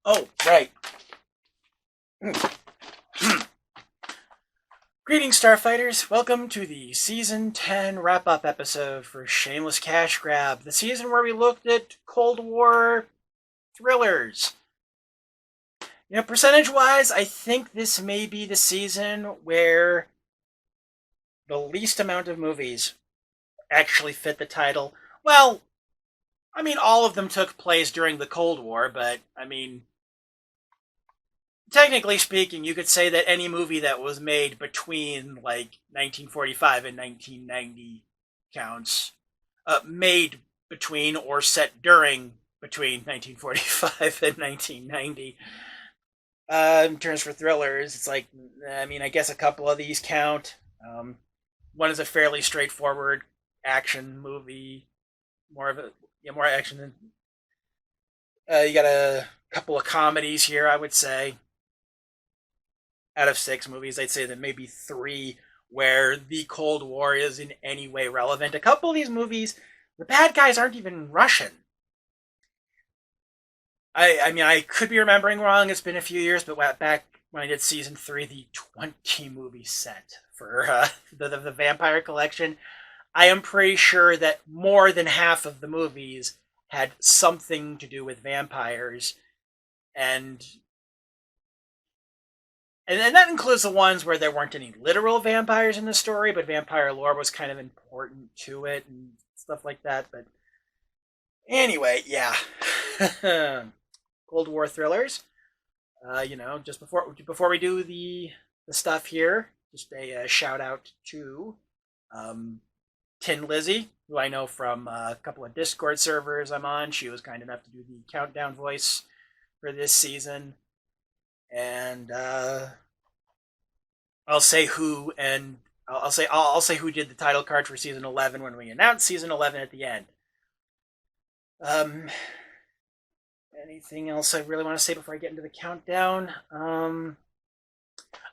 Oh, right. Greetings, Starfighters. Welcome to the Season 10 wrap-up episode for Shameless Cashgrab, the season where we looked at Cold War thrillers. You know, percentage-wise, I think this may be the season where the least amount of movies actually fit the title. Well, I mean, all of them took place during the Cold War, but, I mean, technically speaking, you could say that any movie that was made between, like, 1945 and 1990 counts. Made between or set between 1945 and 1990. In terms for thrillers, it's like, I mean, I guess a couple of these count. One is a fairly straightforward action movie, more action than. You got a couple of comedies here, I would say. Out of 6 movies, I'd say that maybe 3 where the Cold War is in any way relevant. A couple of these movies, the bad guys aren't even Russian. I mean, I could be remembering wrong. It's been a few years, but back when I did season 3, the 20 movie set for the Vampire Collection, I am pretty sure that more than half of the movies had something to do with vampires, and that includes the ones where there weren't any literal vampires in the story, but vampire lore was kind of important to it and stuff like that. But anyway, yeah. Cold War thrillers. Just before we do the stuff here, just a shout out to Tin Lizzie, who I know from a couple of Discord servers I'm on. She was kind enough to do the countdown voice for this season, and I'll say who, and I'll say who did the title card for season 11 when we announce season 11 at the end. Anything else I really want to say before I get into the countdown? I'm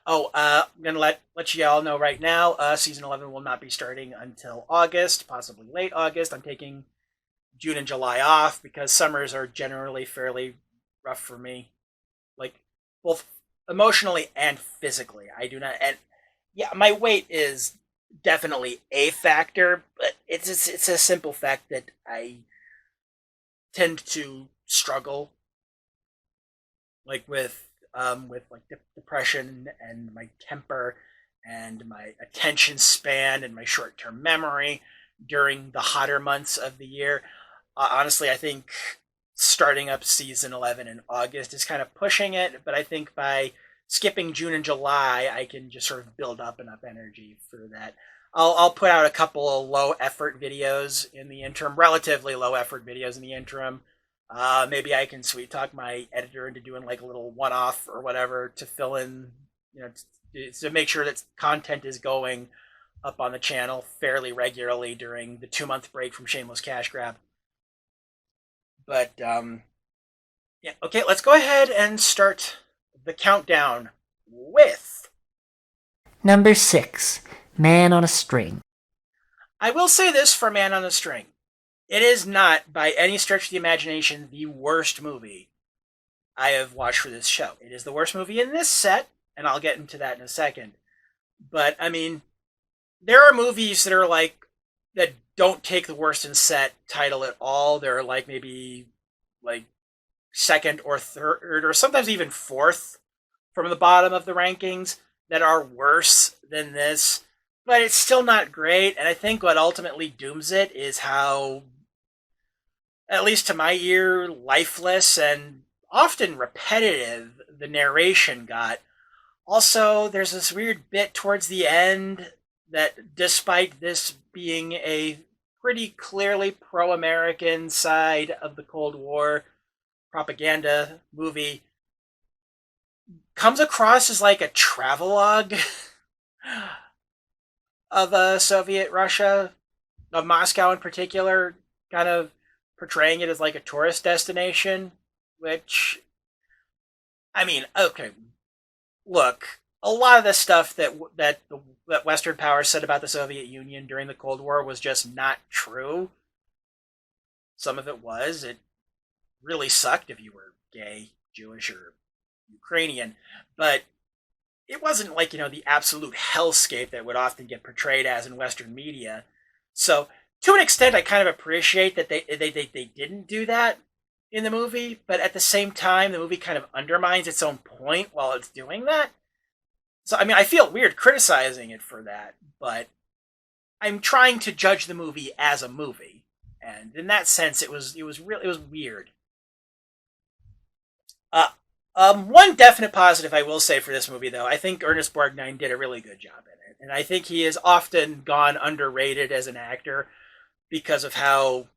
gonna let you all know right now. Season 11 will not be starting until August, possibly late August. I'm taking June and July off because summers are generally fairly rough for me, like both emotionally and physically. I do not, and yeah, my weight is definitely a factor, but it's a simple fact that I tend to struggle like with like depression and my temper and my attention span and my short-term memory during the hotter months of the year. Honestly, I think starting up season 11 in August is kind of pushing it, but I think by skipping June and July, I can just sort of build up enough energy for that. I'll put out a couple of low effort videos in the interim, relatively low effort videos in the interim. Maybe I can sweet talk my editor into doing like a little one-off or whatever to fill in, to make sure that content is going up on the channel fairly regularly during the 2-month break from Shameless Cashgrab. But yeah, okay, let's go ahead and start the countdown with number 6, Man on a String. I will say this for Man on a String. It is not, by any stretch of the imagination, the worst movie I have watched for this show. It is the worst movie in this set, and I'll get into that in a second. But, I mean, there are movies that are like, that don't take the worst in set title at all. They're like maybe like second or third, or sometimes even fourth from the bottom of the rankings that are worse than this. But it's still not great, and I think what ultimately dooms it is how, at least to my ear, lifeless and often repetitive the narration got. Also, there's this weird bit towards the end that, despite this being a pretty clearly pro-American side of the Cold War propaganda movie, comes across as like a travelogue of Soviet Russia, of Moscow in particular, kind of portraying it as like a tourist destination, which, I mean, okay, look, a lot of the stuff that Western powers said about the Soviet Union during the Cold War was just not true. Some of it was. It really sucked if you were gay Jewish or Ukrainian, but it wasn't like, the absolute hellscape that would often get portrayed as in Western media. So to an extent, I kind of appreciate that they didn't do that in the movie, but at the same time, the movie kind of undermines its own point while it's doing that. So I mean, I feel weird criticizing it for that, but I'm trying to judge the movie as a movie, and in that sense, it was weird. Uh, One definite positive I will say for this movie, though, I think Ernest Borgnine did a really good job in it, and I think he has often gone underrated as an actor because of how,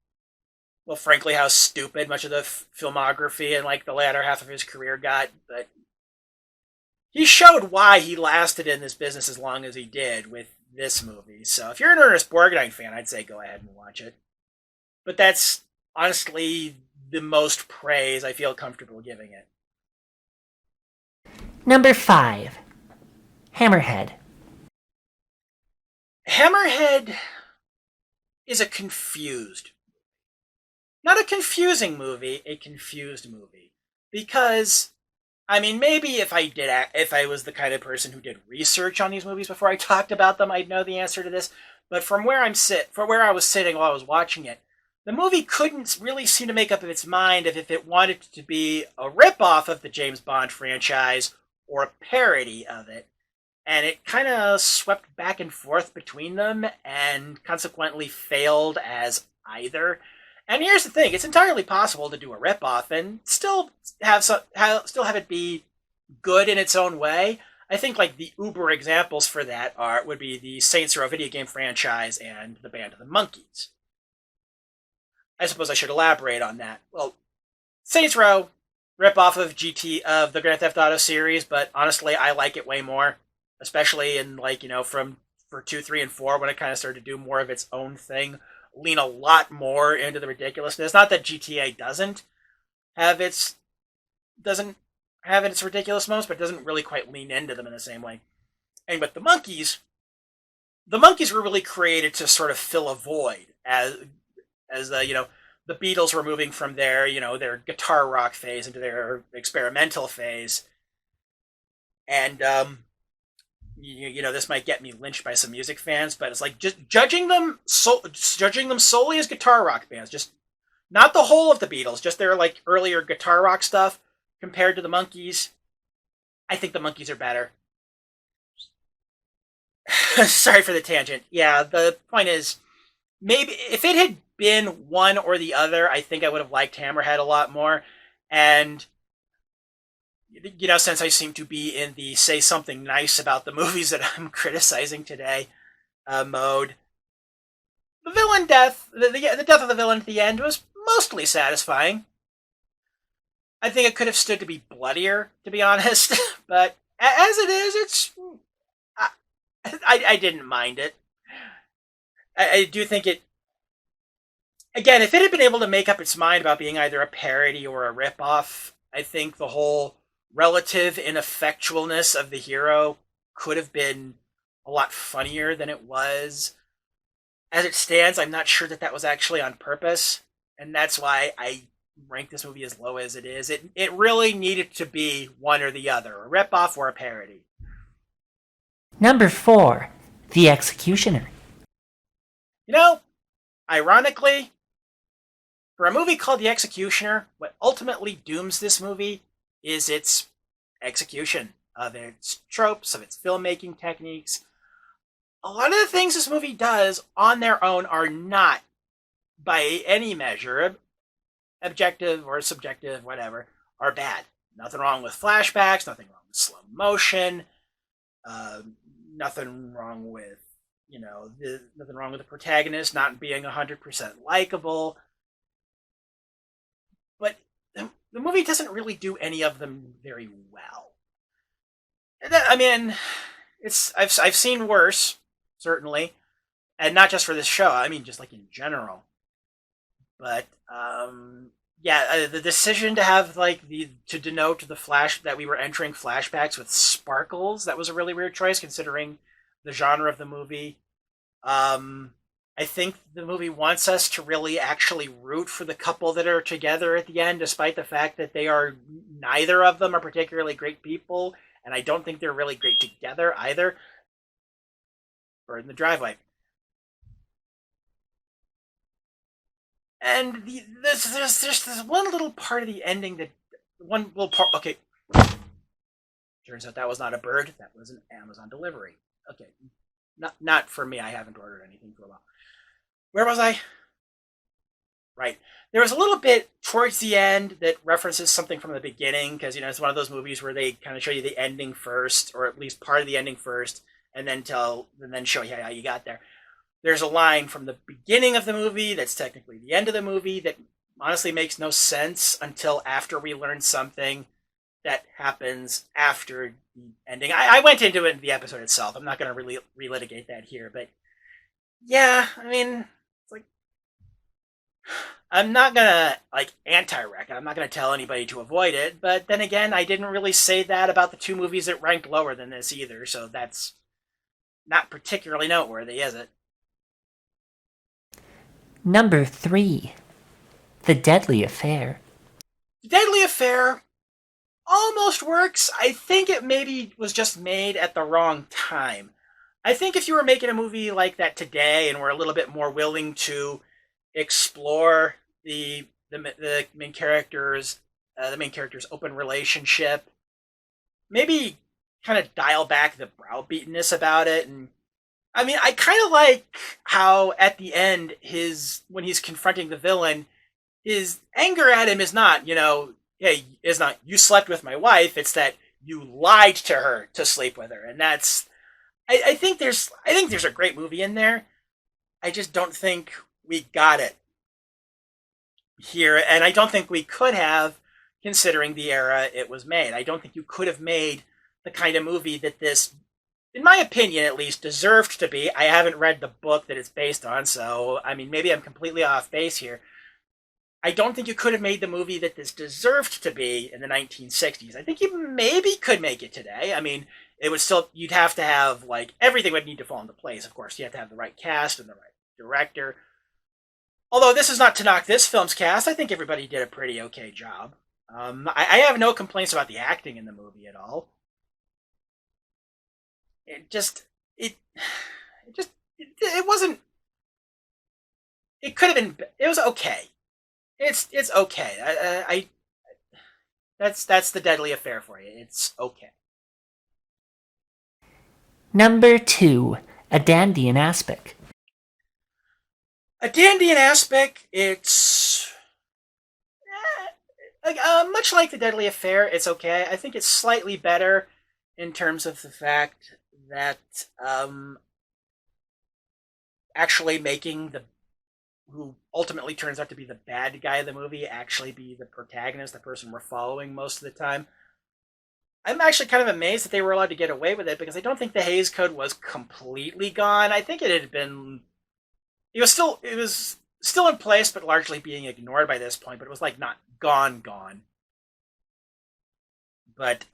well, frankly, how stupid much of the filmography and like the latter half of his career got. But he showed why he lasted in this business as long as he did with this movie. So if you're an Ernest Borgnine fan, I'd say go ahead and watch it. But that's honestly the most praise I feel comfortable giving it. Number 5. Hammerhead. Hammerhead is a confused, not a confusing movie, a confused movie. Because, I mean, maybe if I was the kind of person who did research on these movies before I talked about them, I'd know the answer to this. But from where I was sitting while I was watching it, the movie couldn't really seem to make up its mind if it wanted to be a ripoff of the James Bond franchise or a parody of it. And it kind of swept back and forth between them and consequently failed as either. And here's the thing, it's entirely possible to do a ripoff and still have it be good in its own way. I think like the uber examples for that would be the Saints Row video game franchise and the Band of the Monkeys. I suppose I should elaborate on that. Well, Saints Row, ripoff of the Grand Theft Auto series, but honestly, I like it way more, especially in for 2, 3, and 4 when it kind of started to do more of its own thing, lean a lot more into the ridiculousness. Not that GTA doesn't have its ridiculous moments, but it doesn't really quite lean into them in the same way. And with the Monkeys were really created to sort of fill a void as the Beatles were moving from their guitar rock phase into their experimental phase. And this might get me lynched by some music fans, but it's like just judging them solely as guitar rock bands, just not the whole of the Beatles, just their like earlier guitar rock stuff compared to the Monkees. I think the Monkees are better. Sorry for the tangent. Yeah, the point is, maybe if it had been one or the other, I think I would have liked Hammerhead a lot more. And since I seem to be in the say something nice about the movies that I'm criticizing today mode, the villain death, the death of the villain at the end was mostly satisfying. I think it could have stood to be bloodier, to be honest. But as it is, I didn't mind it. I do think it. Again, if it had been able to make up its mind about being either a parody or a ripoff, I think the whole relative ineffectualness of the hero could have been a lot funnier than it was. As it stands, I'm not sure that was actually on purpose, and that's why I rank this movie as low as it is. It really needed to be one or the other, a ripoff or a parody. Number 4. The Executioner. Ironically, for a movie called The Executioner, what ultimately dooms this movie is its execution of its tropes, of its filmmaking techniques. A lot of the things this movie does on their own are not, by any measure, objective or subjective, whatever, are bad. Nothing wrong with flashbacks, nothing wrong with slow motion, nothing wrong with nothing wrong with the protagonist not being 100% likable. But the movie doesn't really do any of them very well. I mean, I've seen worse, certainly, and not just for this show. I mean, just like in general. But the decision to have to denote the flash that we were entering flashbacks with sparkles, that was a really weird choice considering the genre of the movie. I think the movie wants us to really actually root for the couple that are together at the end, despite the fact that they are neither of them are particularly great people, and I don't think they're really great together either. Bird in the driveway. And there's this one little part of the ending that one little part. Okay, turns out that was not a bird. That was an Amazon delivery. Okay, not for me. I haven't ordered anything for a while. Where was I? Right. There was a little bit towards the end that references something from the beginning because it's one of those movies where they kind of show you the ending first, or at least part of the ending first, and then show you how you got there. There's a line from the beginning of the movie that's technically the end of the movie that honestly makes no sense until after we learn something that happens after the ending. I went into it in the episode itself. I'm not going to really relitigate that here, but yeah, I mean, it's like I'm not gonna anti-rec it. I'm not gonna tell anybody to avoid it. But then again, I didn't really say that about the two movies that ranked lower than this either. So that's not particularly noteworthy, is it? Number 3. The Deadly Affair. The Deadly Affair almost works. I think it maybe was just made at the wrong time. I think if you were making a movie like that today and were a little bit more willing to explore the main character's open relationship, maybe kind of dial back the browbeatenness about it. And I mean, I kind of like how at the end when he's confronting the villain, his anger at him is not hey, is not you slept with my wife. It's that you lied to her to sleep with her, and that's I think there's a great movie in there. I just don't think we got it here, and I don't think we could have, considering the era it was made. I don't think you could have made the kind of movie that this, in my opinion at least, deserved to be. I haven't read the book that it's based on, so I mean, maybe I'm completely off base here. I don't think you could have made the movie that this deserved to be in the 1960s. I think you maybe could make it today. I mean, it would still, you'd have to have, everything would need to fall into place. Of course, you have to have the right cast and the right director. Although this is not to knock this film's cast, I think everybody did a pretty okay job. I have no complaints about the acting in the movie at all. It wasn't, it could have been, it was okay. It's okay. That's the Deadly Affair for you. It's okay. Number 2. A Dandy in Aspic. A Dandy in Aspic, it's much like the Deadly Affair. It's okay. I think it's slightly better in terms of the fact that actually making who ultimately turns out to be the bad guy of the movie actually be the protagonist, the person we're following most of the time. I'm actually kind of amazed that they were allowed to get away with it because I don't think the Hays Code was completely gone. I think it was still in place, but largely being ignored by this point. But it was not gone. But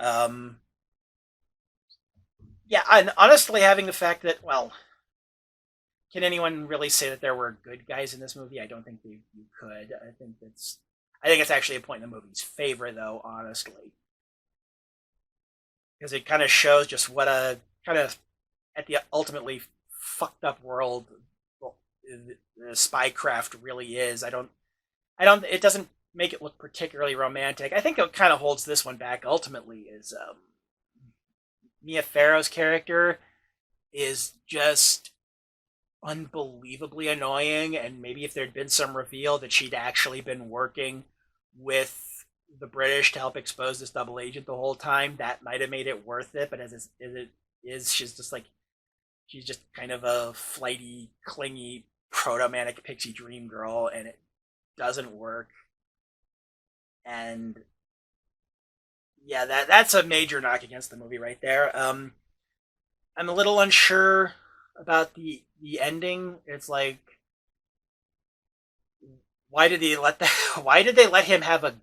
yeah, and honestly, having the fact that can anyone really say that there were good guys in this movie? I don't think you could. I think it's actually a point in the movie's favor, though, honestly, because it kind of shows just what a kind of at the ultimately fucked up world the spycraft really is. It doesn't make it look particularly romantic. I think what kind of holds this one back ultimately is Mia Farrow's character is just unbelievably annoying, and maybe if there'd been some reveal that she'd actually been working with the British to help expose this double agent the whole time, that might have made it worth it. But as it is, she's just kind of a flighty, clingy, proto-manic pixie dream girl, and it doesn't work. And yeah, that's a major knock against the movie right there. I'm a little unsure about the ending. It's like, why did they let him have a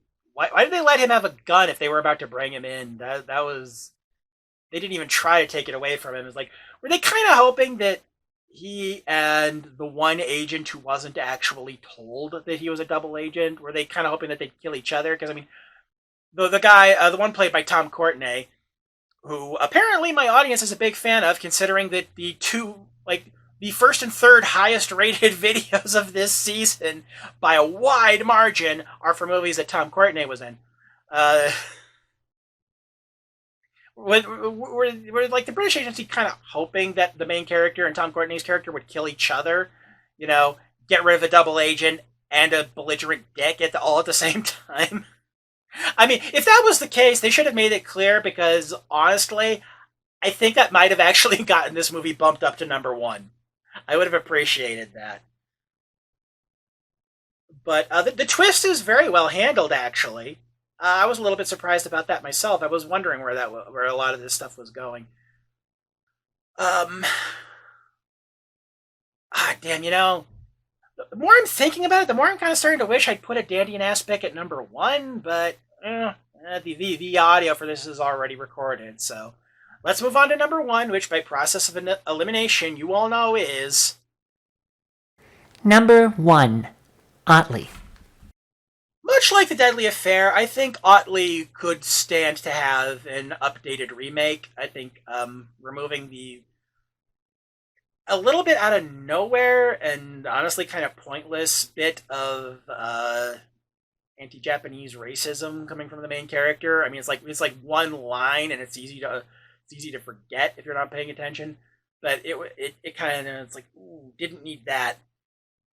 gun if they were about to bring him in? That was, they didn't even try to take it away from him. It's like, were they kind of hoping that he and the one agent who wasn't actually told that he was a double agent, were they kind of hoping that they'd kill each other? Because I mean, the guy, the one played by Tom Courtenay, who apparently my audience is a big fan of, considering that the first and third highest rated videos of this season by a wide margin are for movies that Tom Courtenay was in. Uh, were like the British agency kind of hoping that the main character and Tom Courtenay's character would kill each other, you know, get rid of a double agent and a belligerent dick all at the same time. I mean, if that was the case, they should have made it clear, because honestly, I think that might have actually gotten this movie bumped up to #1. I would have appreciated that. But the twist is very well handled, actually. I was a little bit surprised about that myself. I was wondering where a lot of this stuff was going. Um, damn, the more I'm thinking about it, the more I'm kind of starting to wish I'd put a Dandian aspect at #1, but the audio for this is already recorded, so let's move on to #1, which by process of elimination you all know is... Number 1. Otley. Much like The Deadly Affair, I think Otley could stand to have an updated remake. I think removing the a little bit out of nowhere and honestly kind of pointless bit of anti-Japanese racism coming from the main character. I mean, it's like one line, and it's easy to forget if you're not paying attention. But it kind of, it's like, ooh, didn't need that.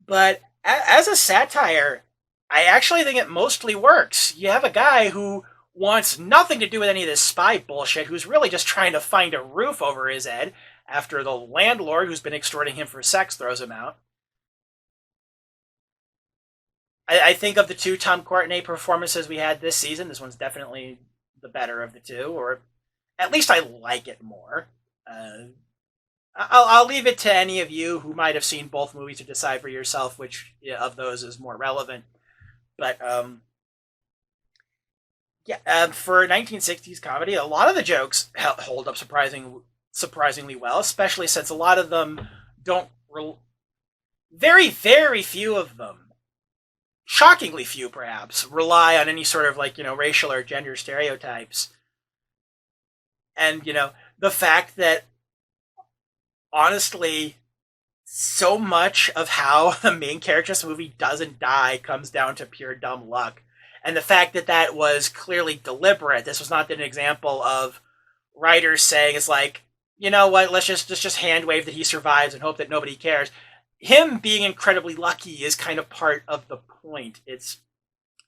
But as a satire, I actually think it mostly works. You have a guy who wants nothing to do with any of this spy bullshit, who's really just trying to find a roof over his head after the landlord who's been extorting him for sex throws him out. I think of the two Tom Courtenay performances we had this season, this one's definitely the better of the two, or at least I like it more. I'll leave it to any of you who might have seen both movies to decide for yourself which of those is more relevant. But for 1960s comedy, a lot of the jokes hold up surprisingly well, especially since a lot of them don't. Very, very few of them, shockingly few perhaps, rely on any sort of racial or gender stereotypes. And the fact that honestly, so much of how the main character of this movie doesn't die comes down to pure dumb luck. And the fact that that was clearly deliberate. This was not an example of writers saying, it's like, you know what, let's just hand wave that he survives and hope that nobody cares. Him being incredibly lucky is kind of part of the point. It's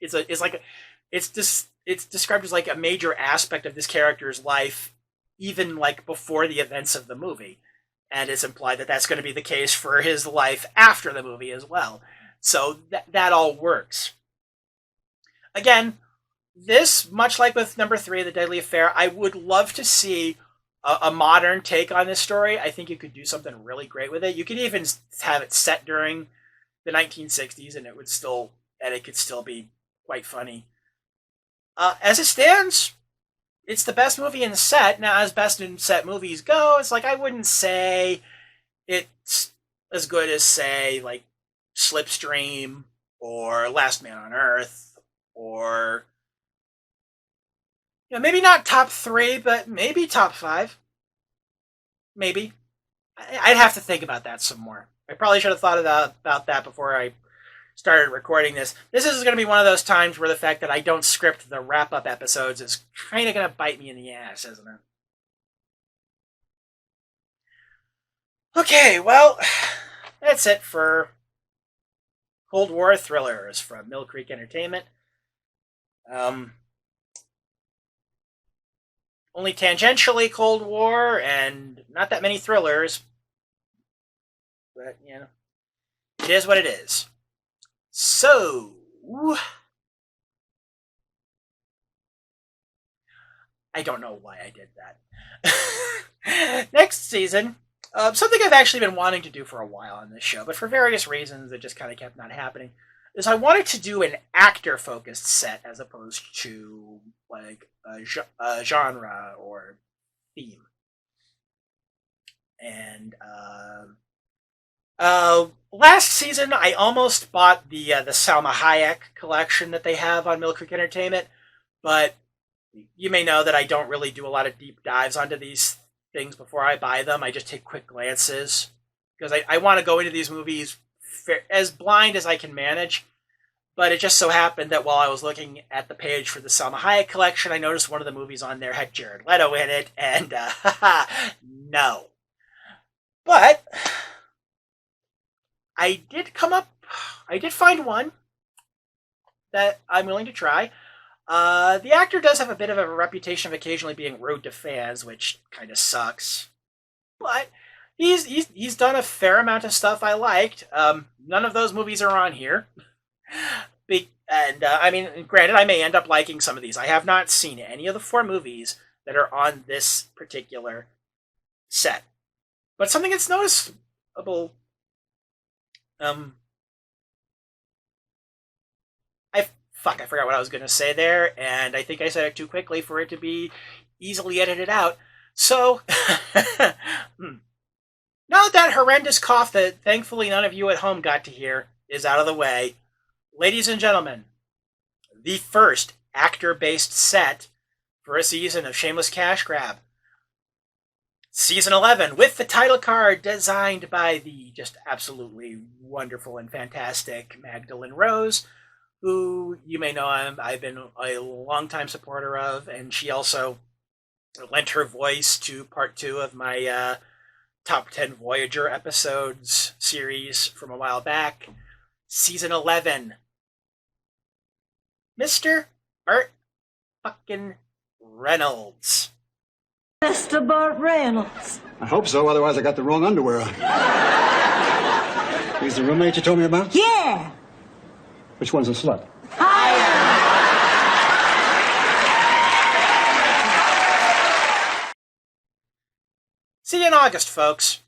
described as like a major aspect of this character's life, even like before the events of the movie. And it's implied that that's going to be the case for his life after the movie as well. So that all works. Again, this, much like with #3, The Deadly Affair, I would love to see a modern take on this story. I think you could do something really great with it. You could even have it set during the 1960s, and it could still be quite funny. As it stands, it's the best movie in the set. Now, as best in set movies go, it's like I wouldn't say it's as good as, say, like Slipstream or Last Man on Earth, or maybe not top 3, but maybe top 5. Maybe. I'd have to think about that some more. I probably should have thought about that before I started recording this. This is going to be one of those times where the fact that I don't script the wrap-up episodes is kind of going to bite me in the ass, isn't it? Okay, well, that's it for Cold War thrillers from Mill Creek Entertainment. Only tangentially Cold War, and not that many thrillers. But, it is what it is. So, I don't know why I did that. Next season, something I've actually been wanting to do for a while on this show, but for various reasons it just kind of kept not happening, is I wanted to do an actor-focused set as opposed to like a genre or theme. And Last season, I almost bought the Salma Hayek collection that they have on Mill Creek Entertainment, but you may know that I don't really do a lot of deep dives onto these things before I buy them. I just take quick glances because I want to go into these movies as blind as I can manage. But it just so happened that while I was looking at the page for the Salma Hayek collection, I noticed one of the movies on there had Jared Leto in it, and no. But I did find one that I'm willing to try. The actor does have a bit of a reputation of occasionally being rude to fans, which kind of sucks. But he's done a fair amount of stuff I liked. None of those movies are on here. I mean, granted, I may end up liking some of these. I have not seen any of the 4 movies that are on this particular set. But something that's noticeable, I forgot what I was going to say there, and I think I said it too quickly for it to be easily edited out. So, now that horrendous cough that thankfully none of you at home got to hear is out of the way, ladies and gentlemen, the first actor-based set for a season of Shameless Cashgrab. Season 11, with the title card designed by the just absolutely wonderful and fantastic Magdalene Rose, who you may know I've been a longtime supporter of, and she also lent her voice to part 2 of my Top 10 Voyager episodes series from a while back. Season 11, Mr. Burt fucking Reynolds. Mr. Burt Reynolds. I hope so, otherwise I got the wrong underwear on. He's the roommate you told me about? Yeah. Which one's a slut? See you in August, folks.